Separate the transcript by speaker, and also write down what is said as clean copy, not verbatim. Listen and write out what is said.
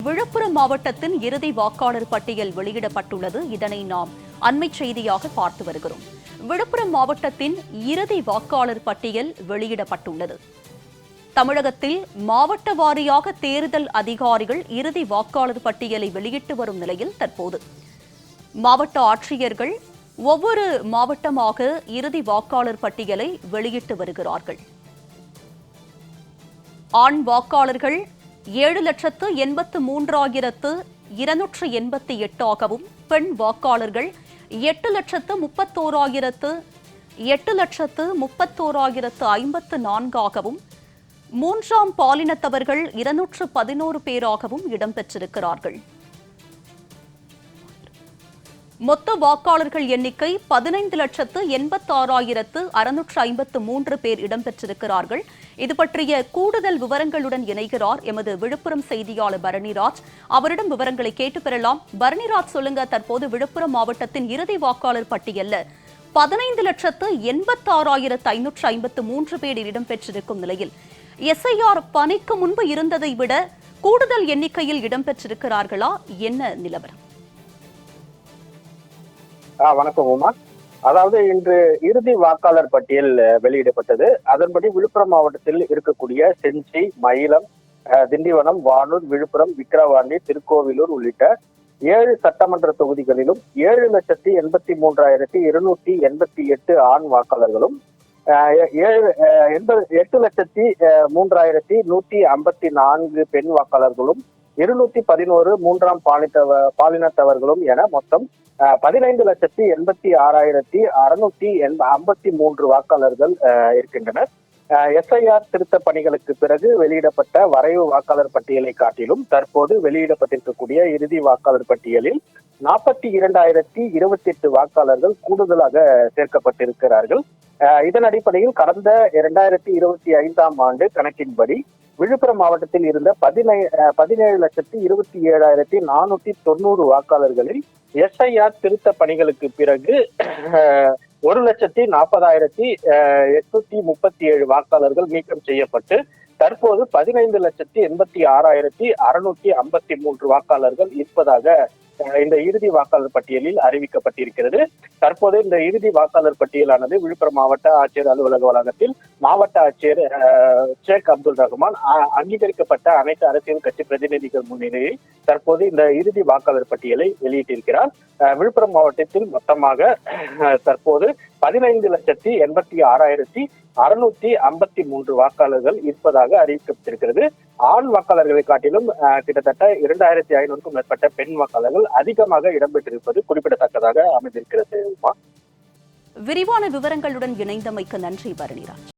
Speaker 1: விழுப்புரம் மாவட்டத்தின் இறுதி வாக்காளர் பட்டியல் வெளியிடப்பட்டுள்ளது. இதனை நாம் அண்மை செய்தியாக பார்த்து வருகிறோம். விழுப்புரம் மாவட்டத்தின் இறுதி வாக்காளர் பட்டியல் வெளியிடப்பட்டுள்ளது. தமிழகத்தில் மாவட்ட வாரியாக தேர்தல் அதிகாரிகள் இறுதி வாக்காளர் பட்டியலை வெளியிட்டு வரும் நிலையில் தற்போது மாவட்ட ஆட்சியர்கள் ஒவ்வொரு மாவட்டமாக இறுதி வாக்காளர் பட்டியலை வெளியிட்டு வருகிறார்கள். ஆண் வாக்காளர்கள் 7,83,288 ஆகவும், பெண் வாக்காளர்கள் 8,31,8,31,054 ஆகவும், மூன்றாம் பாலினத்தவர்கள் 211 பேராகவும் இடம்பெற்றிருக்கிறார்கள். மொத்த வாக்காளர்கள் எண்ணிக்கை 15,86,653 பேர் இடம்பெற்றிருக்கிறார்கள். இது பற்றிய கூடுதல் விவரங்களுடன் இணைகிறார் எமது விழுப்புரம் செய்தியாளர் பரணிராஜ். அவரிடம் விவரங்களை கேட்டு பெறலாம். பரணிராஜ், சொல்லுங்க, தற்போது விழுப்புரம் மாவட்டத்தின் இறுதி வாக்காளர் பட்டியல்ல 15,86,553 பேர் இடம்பெற்றிருக்கும் நிலையில் எஸ்ஐஆர் பணிக்கு முன்பு இருந்ததை விட கூடுதல் எண்ணிக்கையில் இடம்பெற்றிருக்கிறார்களா? என்ன நிலவரம்?
Speaker 2: வணக்கம் உமா. அதாவது இன்று இறுதி வாக்காளர் பட்டியல் வெளியிடப்பட்டது. அதன்படி விழுப்புரம் மாவட்டத்தில் இருக்கக்கூடிய செஞ்சி, மயிலம், திண்டிவனம், வானூர், விழுப்புரம், விக்கிரவாண்டி, திருக்கோவிலூர் உள்ளிட்ட 7 சட்டமன்ற தொகுதிகளிலும் 7,83,288 ஆண் வாக்காளர்களும் 8,03,154 பெண் வாக்காளர்களும் 211 மூன்றாம் பாலினத்தவர்களும் என மொத்தம் 15,86,653 வாக்காளர்கள் இருக்கின்றனர். எஸ்ஐஆர் திருத்த பணிகளுக்கு பிறகு வெளியிடப்பட்ட வரைவு வாக்காளர் பட்டியலை காட்டிலும் தற்போது வெளியிடப்பட்டிருக்கக்கூடிய இறுதி வாக்காளர் பட்டியலில் 42,028 வாக்காளர்கள் கூடுதலாக சேர்க்கப்பட்டிருக்கிறார்கள். இதன் அடிப்படையில் கடந்த 2025ஆம் ஆண்டு கணக்கின்படி விழுப்புரம் மாவட்டத்தில் இருந்த 17,27,490 வாக்காளர்களில் எஸ்ஐஆர் திருத்த பணிகளுக்கு பிறகு 1,40,40,837 வாக்காளர்கள் நீக்கம் செய்யப்பட்டு தற்போது 15,86,653 வாக்காளர்கள் இருப்பதாக இந்த இறுதி வாக்காளர் பட்டியலில் அறிவிக்கப்பட்டிருக்கிறது. தற்போது இந்த இறுதி வாக்காளர் பட்டியலானது விழுப்புரம் மாவட்ட ஆட்சியர் அலுவலக வளாகத்தில் மாவட்ட ஆட்சியர் ஷேக் அப்துல் ரஹ்மான் அங்கீகரிக்கப்பட்ட அனைத்து அரசியல் கட்சி பிரதிநிதிகள் முன்னிலையில் தற்போது இந்த இறுதி வாக்காளர் பட்டியலை வெளியிட்டிருக்கிறார். விழுப்புரம் மாவட்டத்தில் மொத்தமாக தற்போது 15,86,653 வாக்காளர்கள் இருப்பதாக அறிவிக்கப்பட்டிருக்கிறது. ஆண் வாக்காளர்களை காட்டிலும் கிட்டத்தட்ட 2,500க்கும் மேற்பட்ட பெண் வாக்காளர்கள் அதிகமாக இடம்பெற்றிருப்பது குறிப்பிடத்தக்கதாக அமைந்திருக்கிறது.
Speaker 1: விரிவான விவரங்களுடன் இணைந்தமைக்கு நன்றி பரணிராஜ்.